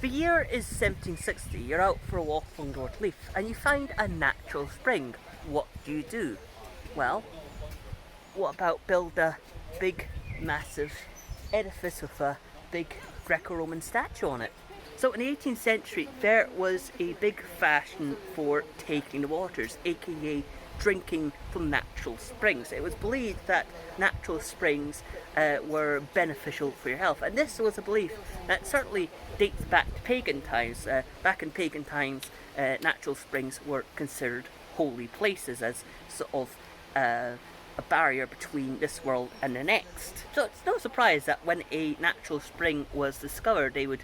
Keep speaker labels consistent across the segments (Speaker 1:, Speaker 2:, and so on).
Speaker 1: The year is 1760, you're out for a walk along North Leaf and you find a natural spring. What do? Well, what about build a big, massive edifice with a big Greco-Roman statue on it? So in the 18th century, there was a big fashion for taking the waters, aka drinking from natural springs. It was believed that natural springs were beneficial for your health, and this was a belief that certainly dates back to pagan times. Back in pagan times, natural springs were considered holy places as sort of a barrier between this world and the next. So it's no surprise that when a natural spring was discovered, they would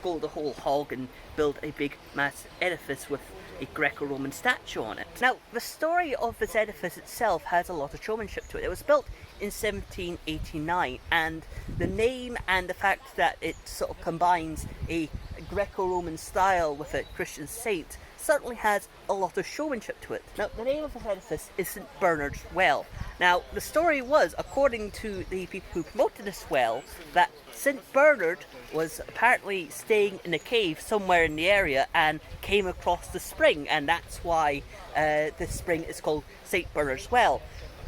Speaker 1: go the whole hog and build a big massive edifice with a Greco-Roman statue on it. Now, the story of this edifice itself has a lot of showmanship to it. It was built in 1789, and the name and the fact that it sort of combines a Greco-Roman style with a Christian saint certainly has a lot of showmanship to it. Now, the name of the edifice is St. Bernard's Well. Now, the story was, according to the people who promoted this well, that St. Bernard was apparently staying in a cave somewhere in the area and came across the spring, and that's why this spring is called St. Bernard's Well.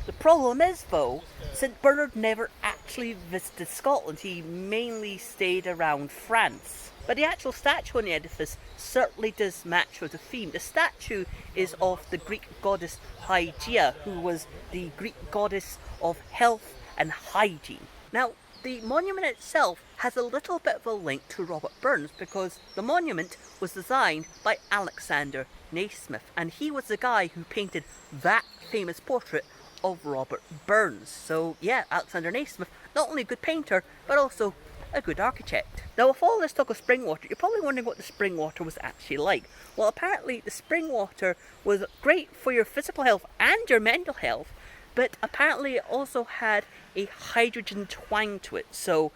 Speaker 1: The problem is, though, St. Bernard never actually visited Scotland. He mainly stayed around France. But the actual statue on the edifice certainly does match with the theme. The statue is of the Greek goddess Hygeia, who was the Greek goddess of health and hygiene. Now, the monument itself has a little bit of a link to Robert Burns, because the monument was designed by Alexander Nasmyth, and he was the guy who painted that famous portrait of Robert Burns. So yeah, Alexander Nasmyth, not only a good painter, but also a good architect. Now, with all this talk of spring water, you're probably wondering what the spring water was actually like. Well, apparently the spring water was great for your physical health and your mental health, but apparently it also had a hydrogen twang to it. So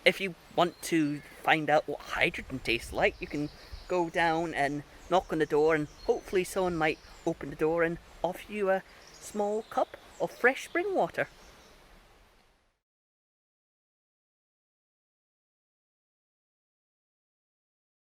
Speaker 1: if you want to find out what hydrogen tastes like, you can go down and knock on the door, and hopefully someone might open the door and offer you a small cup of fresh spring water.